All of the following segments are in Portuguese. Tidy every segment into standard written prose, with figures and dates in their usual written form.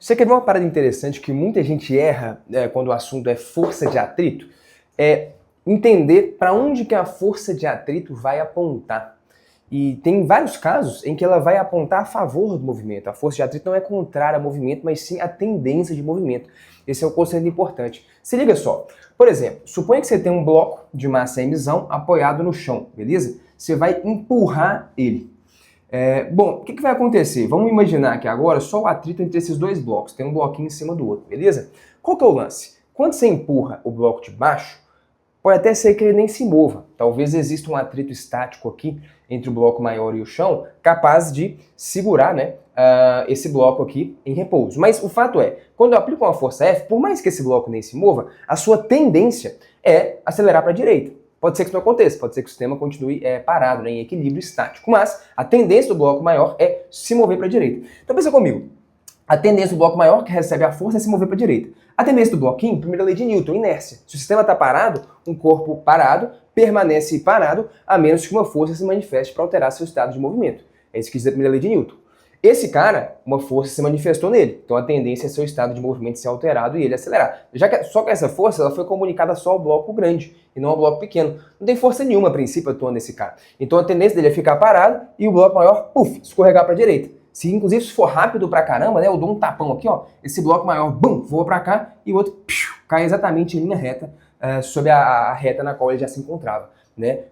Você quer ver uma parada interessante que muita gente erra quando o assunto é força de atrito? É entender para onde que a força de atrito vai apontar. E tem vários casos em que ela vai apontar a favor do movimento. A força de atrito não é contrária ao movimento, mas sim a tendência de movimento. Esse é um conceito importante. Se liga só. Por exemplo, suponha que você tem um bloco de massa emisão apoiado no chão, beleza? Você vai empurrar ele. Bom, o que vai acontecer? Vamos imaginar que agora só o atrito entre esses dois blocos, tem um bloquinho em cima do outro, beleza? Qual que é o lance? Quando você empurra o bloco de baixo, pode até ser que ele nem se mova. Talvez exista um atrito estático aqui entre o bloco maior e o chão, capaz de segurar, esse bloco aqui em repouso. Mas o fato é, quando eu aplico uma força F, por mais que esse bloco nem se mova, a sua tendência é acelerar para a direita. Pode ser que isso não aconteça, pode ser que o sistema continue parado, em equilíbrio estático, mas a tendência do bloco maior é se mover para a direita. Então pensa comigo, a tendência do bloco maior que recebe a força é se mover para a direita. A tendência do bloquinho, primeira lei de Newton, inércia. Se o sistema está parado, um corpo parado permanece parado, a menos que uma força se manifeste para alterar seu estado de movimento. É isso que diz a primeira lei de Newton. Esse cara, uma força se manifestou nele, então a tendência é seu estado de movimento ser alterado e ele acelerar. Só que essa força ela foi comunicada só ao bloco grande e não ao bloco pequeno. Não tem força nenhuma, a princípio, atuando nesse cara. Então a tendência dele é ficar parado e o bloco maior, escorregar para a direita. Se inclusive se for rápido pra caramba, eu dou um tapão aqui, esse bloco maior, voa pra cá e o outro cai exatamente em linha reta sobre a reta na qual ele já se encontrava.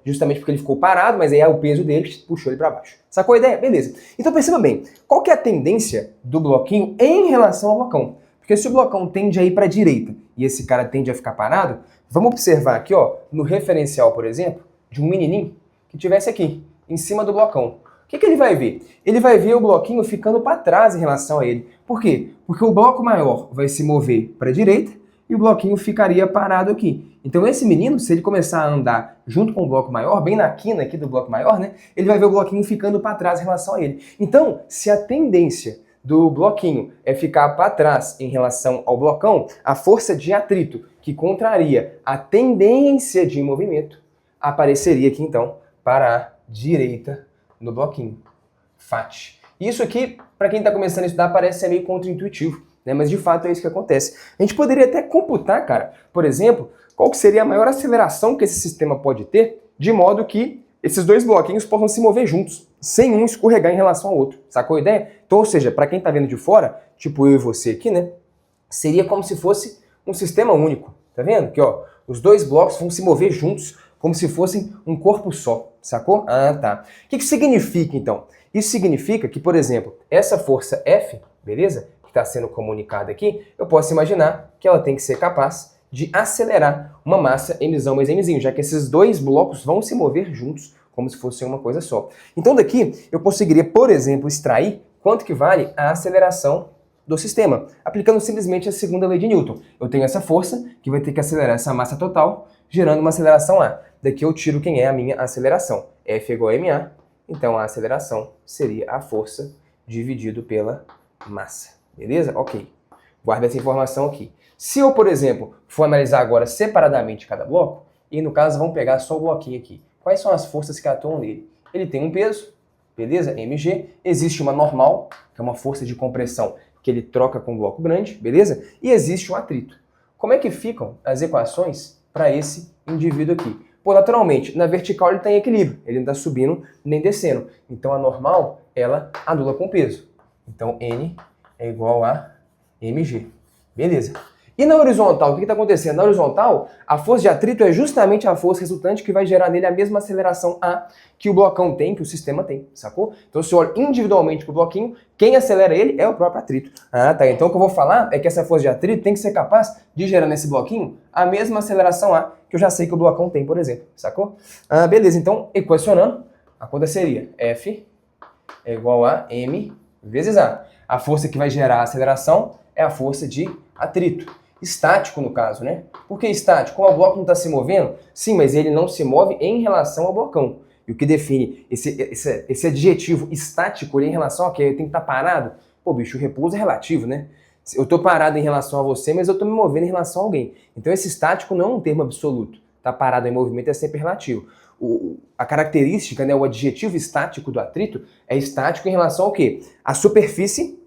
Justamente porque ele ficou parado, mas aí o peso dele puxou ele para baixo. Sacou a ideia? Beleza. Então perceba bem, qual que é a tendência do bloquinho em relação ao blocão? Porque se o blocão tende a ir para a direita e esse cara tende a ficar parado, vamos observar aqui, no referencial, por exemplo, de um menininho que tivesse aqui, em cima do blocão. O que ele vai ver? Ele vai ver o bloquinho ficando para trás em relação a ele. Por quê? Porque o bloco maior vai se mover para a direita e o bloquinho ficaria parado aqui. Então esse menino, se ele começar a andar junto com o bloco maior, bem na quina aqui do bloco maior, ele vai ver o bloquinho ficando para trás em relação a ele. Então, se a tendência do bloquinho é ficar para trás em relação ao blocão, a força de atrito que contraria a tendência de movimento apareceria aqui então para a direita no bloquinho. FAT. Isso aqui, para quem está começando a estudar, parece ser meio contraintuitivo, mas de fato é isso que acontece. A gente poderia até computar, cara, por exemplo, qual que seria a maior aceleração que esse sistema pode ter, de modo que esses dois bloquinhos possam se mover juntos, sem um escorregar em relação ao outro. Sacou a ideia? Então, ou seja, para quem está vendo de fora, tipo eu e você aqui, seria como se fosse um sistema único. Tá vendo? Que os dois blocos vão se mover juntos, como se fossem um corpo só, sacou? Ah, tá. O que significa, então? Isso significa que, por exemplo, essa força F, beleza? Que está sendo comunicada aqui, eu posso imaginar que ela tem que ser capaz de acelerar uma massa emisão mais emizinho, já que esses dois blocos vão se mover juntos, como se fossem uma coisa só. Então daqui, eu conseguiria, por exemplo, extrair quanto que vale a aceleração do sistema, aplicando simplesmente a segunda lei de Newton. Eu tenho essa força, que vai ter que acelerar essa massa total, gerando uma aceleração A. Daqui eu tiro quem é a minha aceleração. F igual a ma, então a aceleração seria a força dividido pela massa. Beleza? Ok. Guarda essa informação aqui. Se eu, por exemplo, for analisar agora separadamente cada bloco, e no caso vamos pegar só o bloquinho aqui. Quais são as forças que atuam nele? Ele tem um peso, beleza? mg. Existe uma normal, que é uma força de compressão que ele troca com um bloco grande, beleza? E existe um atrito. Como é que ficam as equações para esse indivíduo aqui? Pô, naturalmente, na vertical ele está em equilíbrio, ele não está subindo nem descendo. Então a normal, ela anula com peso. Então N é igual a mg. Beleza. E na horizontal, o que está acontecendo? Na horizontal, a força de atrito é justamente a força resultante que vai gerar nele a mesma aceleração A que o blocão tem, que o sistema tem, sacou? Então se eu olho individualmente para o bloquinho, quem acelera ele é o próprio atrito. Ah, tá. Então o que eu vou falar é que essa força de atrito tem que ser capaz de gerar nesse bloquinho a mesma aceleração A que eu já sei que o blocão tem, por exemplo, sacou? Ah, beleza. Então, equacionando, a conta seria F é igual a M vezes A. A força que vai gerar a aceleração é a força de atrito. Estático, no caso, Por que estático? Como o bloco não está se movendo? Sim, mas ele não se move em relação ao blocão. E o que define esse adjetivo estático em relação a que ele tem que estar parado? Pô, bicho, o repouso é relativo, Eu estou parado em relação a você, mas eu estou me movendo em relação a alguém. Então esse estático não é um termo absoluto. Estar parado em movimento é sempre relativo. A característica, o adjetivo estático do atrito é estático em relação ao quê? A superfície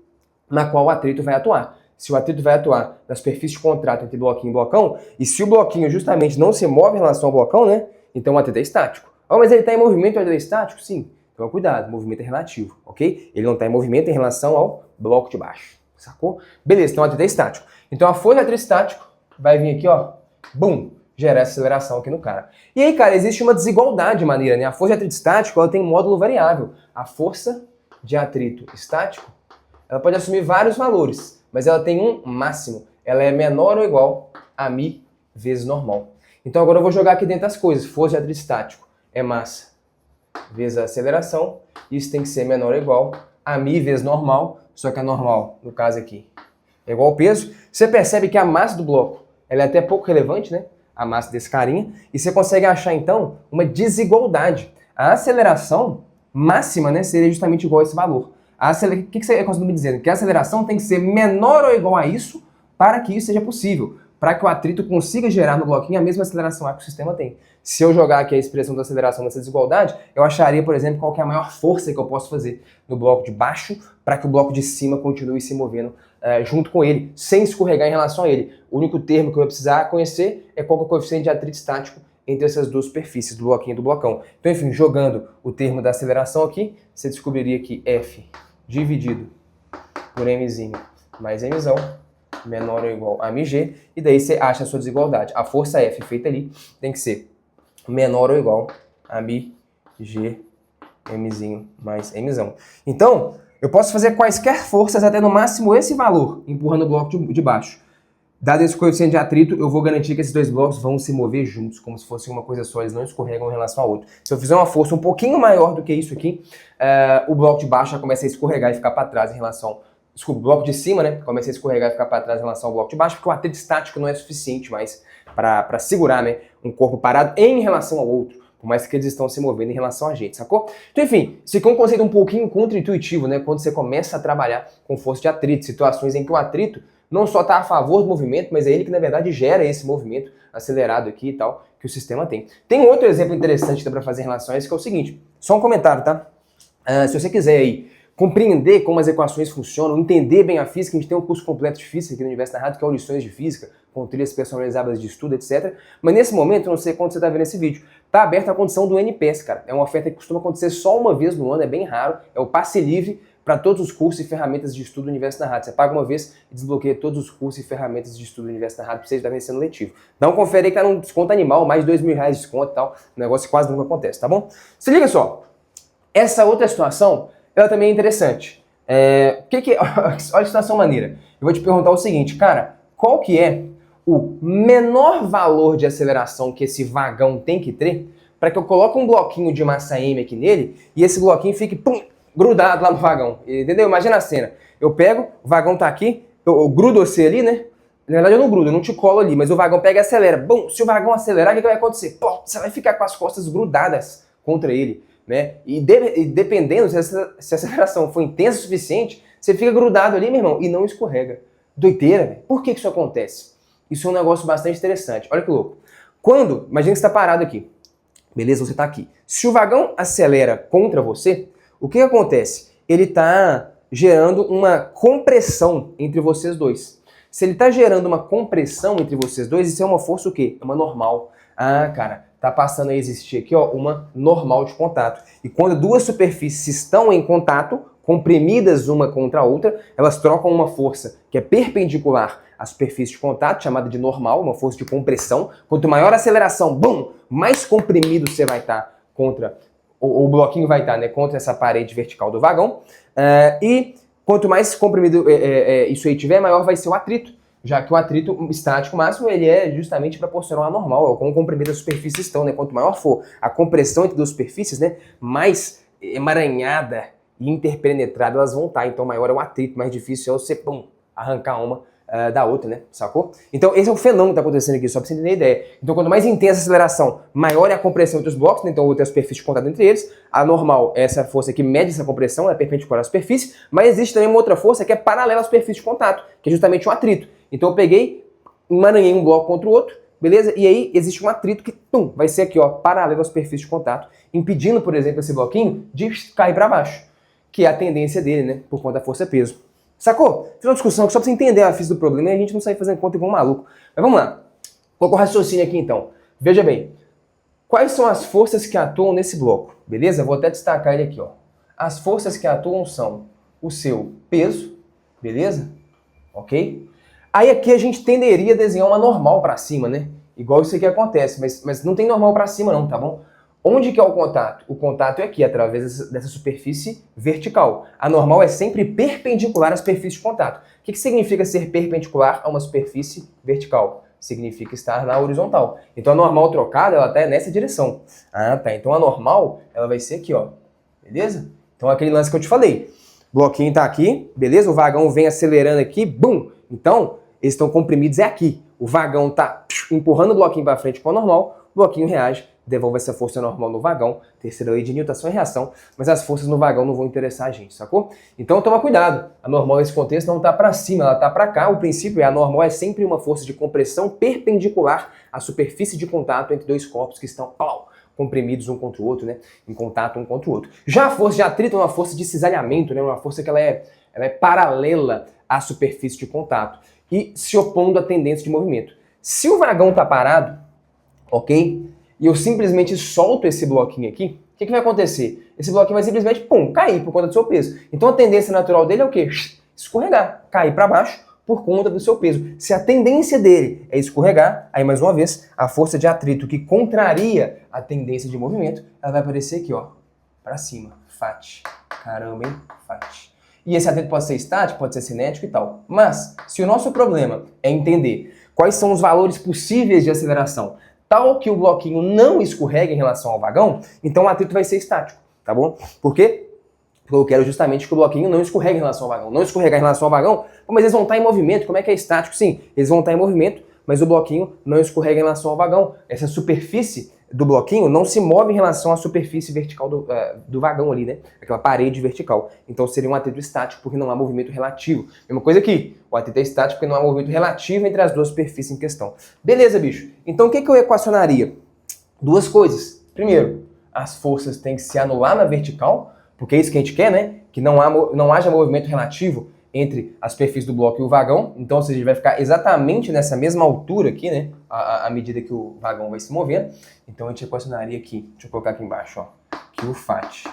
na qual o atrito vai atuar. Se o atrito vai atuar na superfície de contato entre bloquinho e blocão, e se o bloquinho justamente não se move em relação ao blocão, né? Então o atrito é estático. Oh, mas ele está em movimento, o atrito é estático? Sim. Então cuidado, o movimento é relativo, ok? Ele não está em movimento em relação ao bloco de baixo, sacou? Beleza, então o atrito é estático. Então a força de atrito estático vai vir aqui, ó, bum, gerar essa aceleração aqui no cara. E aí, cara, existe uma desigualdade de maneira, né? A força de atrito estático, ela tem um módulo variável. A força de atrito estático, ela pode assumir vários valores, mas ela tem um máximo. Ela é menor ou igual a μ vezes normal. Então agora eu vou jogar aqui dentro as coisas. Força de atrito estático é massa vezes a aceleração. Isso tem que ser menor ou igual a μ vezes normal, só que a normal, no caso aqui, é igual ao peso. Você percebe que a massa do bloco, ela é até pouco relevante, né? A massa desse carinha. E você consegue achar, então, uma desigualdade. A aceleração máxima, né, seria justamente igual a esse valor. O que você consegue me dizer? Que a aceleração tem que ser menor ou igual a isso para que isso seja possível. Para que o atrito consiga gerar no bloquinho a mesma aceleração que o sistema tem. Se eu jogar aqui a expressão da aceleração nessa desigualdade, eu acharia, por exemplo, qual que é a maior força que eu posso fazer no bloco de baixo para que o bloco de cima continue se movendo junto com ele, sem escorregar em relação a ele. O único termo que eu vou precisar conhecer é qual que é o coeficiente de atrito estático entre essas duas superfícies, do bloquinho e do blocão. Então, enfim, jogando o termo da aceleração aqui, você descobriria que F dividido por Mzinho mais Mzão menor ou igual a mg, e daí você acha a sua desigualdade. A força F feita ali tem que ser menor ou igual a μg Mzinho mais Mzão. Então, eu posso fazer quaisquer forças até no máximo esse valor, empurrando o bloco de baixo. Dado esse coeficiente de atrito, eu vou garantir que esses dois blocos vão se mover juntos, como se fosse uma coisa só, eles não escorregam em relação ao outro. Se eu fizer uma força um pouquinho maior do que isso aqui, o bloco de baixo já começa a escorregar e ficar para trás em relação... Desculpa, o bloco de cima, né, começa a escorregar e ficar para trás em relação ao bloco de baixo, porque o atrito estático não é suficiente mais para segurar, né, um corpo parado em relação ao outro, por mais que eles estão se movendo em relação a gente, sacou? Então, enfim, isso aqui é um conceito um pouquinho contra-intuitivo, né, quando você começa a trabalhar com força de atrito, situações em que o atrito não só está a favor do movimento, mas é ele que, na verdade, gera esse movimento acelerado aqui e tal, que o sistema tem. Tem um outro exemplo interessante que dá para fazer em relação a isso, que é o seguinte, só um comentário, tá? Se você quiser aí compreender como as equações funcionam, entender bem a física, a gente tem um curso completo de física aqui no Universo da Rádio, que é o Lições de Física, com trilhas personalizadas de estudo, etc. Mas nesse momento, eu não sei quando você está vendo esse vídeo, tá aberta a condição do NPS, cara. É uma oferta que costuma acontecer só uma vez no ano, é bem raro, é o passe livre para todos os cursos e ferramentas de estudo do Universo da Rádio. Você paga uma vez e desbloqueia todos os cursos e ferramentas de estudo do Universo da Rádio para você estar vencendo letivo. Dá um confere aí que tá num desconto animal, mais de R$2.000 de desconto e tal. O negócio quase nunca acontece, tá bom? Se liga só, essa outra situação, ela também é interessante. Olha a situação maneira. Eu vou te perguntar o seguinte, cara, qual que é o menor valor de aceleração que esse vagão tem que ter para que eu coloque um bloquinho de massa M aqui nele e esse bloquinho fique grudado lá no vagão, entendeu? Imagina a cena. Eu pego, o vagão tá aqui, eu grudo você ali, né? Na verdade eu não grudo, eu não te colo ali, mas o vagão pega e acelera. Bom, se o vagão acelerar, o que vai acontecer? Pô, você vai ficar com as costas grudadas contra ele, né? E dependendo, se a aceleração for intensa o suficiente, você fica grudado ali, meu irmão, e não escorrega. Doideira, velho. Por que isso acontece? Isso é um negócio bastante interessante. Olha que louco. Imagina que você está parado aqui. Beleza, você está aqui. Se o vagão acelera contra você, o que acontece? Ele está gerando uma compressão entre vocês dois. Se ele está gerando uma compressão entre vocês dois, isso é uma força o quê? É uma normal. Ah, cara, tá passando a existir aqui, ó, uma normal de contato. E quando duas superfícies estão em contato, comprimidas uma contra a outra, elas trocam uma força que é perpendicular à superfície de contato, chamada de normal, uma força de compressão. Quanto maior a aceleração, bum, mais comprimido você vai estar contra, o bloquinho vai estar, né, contra essa parede vertical do vagão. E quanto mais comprimido isso aí tiver, maior vai ser o atrito, já que o atrito estático máximo ele é justamente proporcional ao normal, ao quão comprimidas as superfícies estão, né? Quanto maior for a compressão entre duas superfícies, né, mais emaranhada e interpenetrada elas vão estar, então maior é o atrito, mais difícil é você arrancar uma da outra, né, sacou? Então esse é o fenômeno que está acontecendo aqui, só para você entender a ideia. Então quanto mais intensa a aceleração, maior é a compressão entre os blocos, né? Então outra superfície de contato entre eles. A normal é essa força que mede essa compressão, é perpendicular à superfície, mas existe também uma outra força que é paralela à superfície de contato, que é justamente o atrito. Então eu peguei, emaranhei um bloco contra o outro, beleza? E aí existe um atrito que, vai ser aqui, ó, paralelo à superfície de contato, impedindo, por exemplo, esse bloquinho de cair para baixo, que é a tendência dele, né, por conta da força-peso. Sacou? Fiz uma discussão só pra você entender a física do problema e a gente não sair fazendo conta igual um maluco. Mas vamos lá. Coloca o raciocínio aqui então. Veja bem. Quais são as forças que atuam nesse bloco? Beleza? Vou até destacar ele aqui, ó. As forças que atuam são o seu peso, beleza? Ok? Aí aqui a gente tenderia a desenhar uma normal para cima, né? Igual isso aqui acontece, mas não tem normal para cima não, tá bom? Onde que é o contato? O contato é aqui, através dessa superfície vertical. A normal é sempre perpendicular à superfície de contato. O que significa ser perpendicular a uma superfície vertical? Significa estar na horizontal. Então a normal trocada, ela tá nessa direção. Ah, tá. Então a normal, ela vai ser aqui, ó. Beleza? Então aquele lance que eu te falei. O bloquinho tá aqui, beleza? O vagão vem acelerando aqui, bum! Então, eles estão comprimidos aqui. O vagão tá empurrando o bloquinho para frente com a normal, o bloquinho reage, devolve essa força normal no vagão, terceira lei de Newton, ação e reação, mas as forças no vagão não vão interessar a gente, sacou? Então toma cuidado, a normal nesse contexto não tá para cima, ela tá para cá, o princípio é a normal é sempre uma força de compressão perpendicular à superfície de contato entre dois corpos que estão comprimidos um contra o outro, né? Em contato um contra o outro. Já a força de atrito é uma força de cisalhamento, né? Uma força que ela é paralela à superfície de contato e se opondo à tendência de movimento. Se o vagão tá parado, ok? E eu simplesmente solto esse bloquinho aqui, o que vai acontecer? Esse bloquinho vai simplesmente, pum, cair por conta do seu peso. Então a tendência natural dele é o quê? Escorregar, cair para baixo por conta do seu peso. Se a tendência dele é escorregar, aí mais uma vez, a força de atrito que contraria a tendência de movimento, ela vai aparecer aqui, ó, para cima, FAT. Caramba, hein? FAT. E esse atrito pode ser estático, pode ser cinético e tal. Mas, se o nosso problema é entender quais são os valores possíveis de aceleração, tal que o bloquinho não escorregue em relação ao vagão, então o atrito vai ser estático, tá bom? Por quê? Porque eu quero justamente que o bloquinho não escorregue em relação ao vagão. Não escorregar em relação ao vagão, mas eles vão estar em movimento. Como é que é estático? Sim, eles vão estar em movimento, mas o bloquinho não escorrega em relação ao vagão. Essa superfície do bloquinho não se move em relação à superfície vertical do vagão ali, né? Aquela parede vertical. Então seria um atrito estático porque não há movimento relativo. Mesma coisa aqui, o atrito é estático porque não há movimento relativo entre as duas superfícies em questão. Beleza, bicho? Então o que eu equacionaria? Duas coisas. Primeiro, as forças têm que se anular na vertical, porque é isso que a gente quer, né? Que não haja movimento relativo entre a superfície do bloco e o vagão. Então, ou seja, ele vai ficar exatamente nessa mesma altura aqui, né? À medida que o vagão vai se movendo. Então, a gente equacionaria aqui, deixa eu colocar aqui embaixo, ó, que o FAT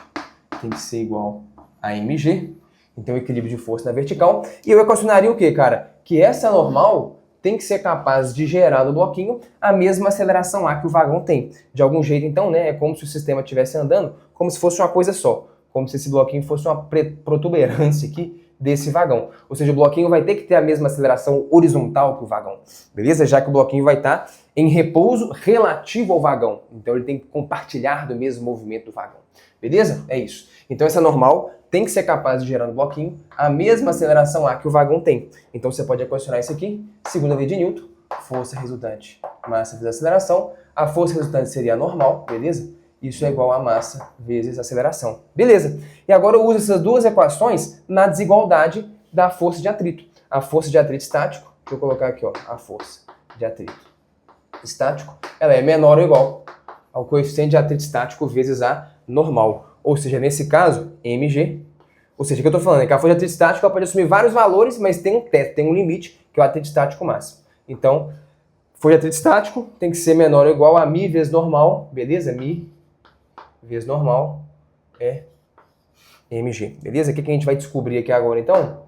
tem que ser igual a mg. Então, equilíbrio de força na vertical. E eu equacionaria o quê, cara? Que essa normal tem que ser capaz de gerar no bloquinho a mesma aceleração A que o vagão tem. De algum jeito, então, né? É como se o sistema estivesse andando como se fosse uma coisa só. Como se esse bloquinho fosse uma protuberância aqui desse vagão. Ou seja, o bloquinho vai ter que ter a mesma aceleração horizontal que o vagão, beleza? Já que o bloquinho vai estar em repouso relativo ao vagão. Então ele tem que compartilhar do mesmo movimento do vagão, beleza? É isso. Então essa normal tem que ser capaz de gerar no bloquinho a mesma aceleração A que o vagão tem. Então você pode equacionar isso aqui, segunda lei de Newton, força resultante, massa vezes aceleração. A força resultante seria a normal, beleza? Isso é igual a massa vezes aceleração. Beleza. E agora eu uso essas duas equações na desigualdade da força de atrito. A força de atrito estático, deixa eu colocar aqui, ó, a força de atrito estático, ela é menor ou igual ao coeficiente de atrito estático vezes a normal. Ou seja, nesse caso, mg. Ou seja, o que eu estou falando é que a força de atrito estático pode assumir vários valores, mas tem um teto, tem um limite, que é o atrito estático máximo. Então, força de atrito estático tem que ser menor ou igual a μ vezes normal, beleza? μ vezes normal é mg, beleza? O que a gente vai descobrir aqui agora, então?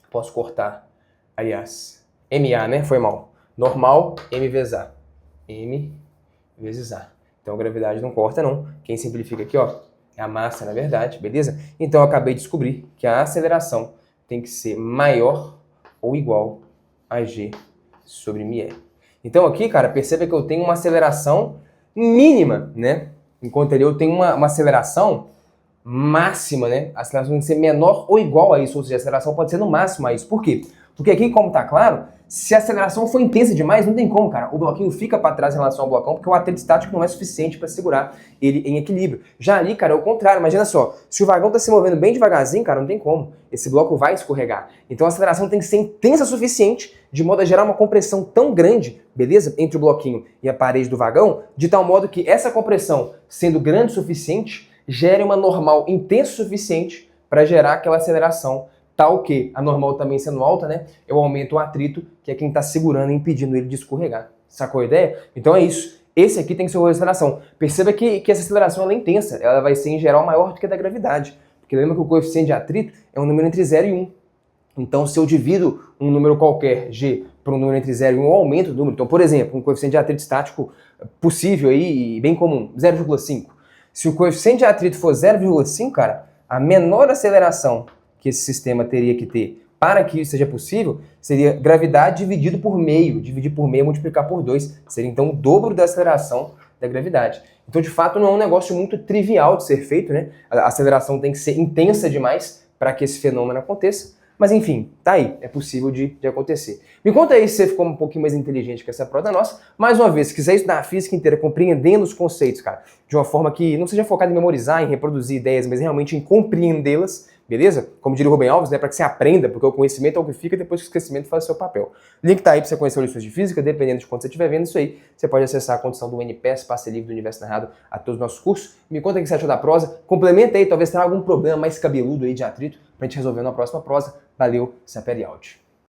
Posso cortar, aliás, ma, né? Foi mal. Normal, m vezes a. m vezes a. Então a gravidade não corta, não. Quem simplifica aqui, ó, é a massa, na verdade, beleza? Então eu acabei de descobrir que a aceleração tem que ser maior ou igual a g sobre μe. Então aqui, cara, perceba que eu tenho uma aceleração mínima, né? Enquanto ali eu tenho uma aceleração máxima, né? A aceleração tem que ser menor ou igual a isso, ou seja, a aceleração pode ser no máximo a isso. Por quê? Porque aqui, como tá claro, se a aceleração for intensa demais, não tem como, cara. O bloquinho fica para trás em relação ao blocão, porque o atrito estático não é suficiente para segurar ele em equilíbrio. Já ali, cara, é o contrário. Imagina só, se o vagão tá se movendo bem devagarzinho, cara, não tem como. Esse bloco vai escorregar. Então a aceleração tem que ser intensa o suficiente, de modo a gerar uma compressão tão grande, beleza? Entre o bloquinho e a parede do vagão, de tal modo que essa compressão, sendo grande o suficiente, gere uma normal intensa o suficiente para gerar aquela aceleração tal que a normal também sendo alta, né? Eu aumento o atrito, que é quem está segurando e impedindo ele de escorregar. Sacou a ideia? Então é isso. Esse aqui tem que ser o aceleração. Perceba que essa aceleração ela é intensa, ela vai ser em geral maior do que a da gravidade. Porque lembra que o coeficiente de atrito é um número entre 0 e 1. Então, se eu divido um número qualquer, g, por um número entre 0 e 1, eu aumento o número. Então, por exemplo, um coeficiente de atrito estático possível aí, bem comum, 0,5. Se o coeficiente de atrito for 0,5, cara, a menor aceleração que esse sistema teria que ter para que isso seja possível seria gravidade dividido por meio. Dividir por meio é multiplicar por 2. Seria, então, o dobro da aceleração da gravidade. Então, de fato, não é um negócio muito trivial de ser feito, né? A aceleração tem que ser intensa demais para que esse fenômeno aconteça. Mas enfim, tá aí, é possível de acontecer. Me conta aí se você ficou um pouquinho mais inteligente com essa prova nossa. Mais uma vez, se quiser estudar a física inteira, compreendendo os conceitos, cara, de uma forma que não seja focada em memorizar, em reproduzir ideias, mas realmente em compreendê-las, beleza? Como diria o Rubem Alves, né, para que você aprenda, porque o conhecimento é o que fica depois que o esquecimento faz o seu papel. Link tá aí para você conhecer lições de física, dependendo de quando você estiver vendo isso aí, você pode acessar a condição do NPS, passe livre do Universo Narrado a todos os nossos cursos. Me conta o que você achou da prosa, complementa aí, talvez tenha algum problema mais cabeludo aí de atrito, pra gente resolver na próxima prosa. Valeu, Sapere out.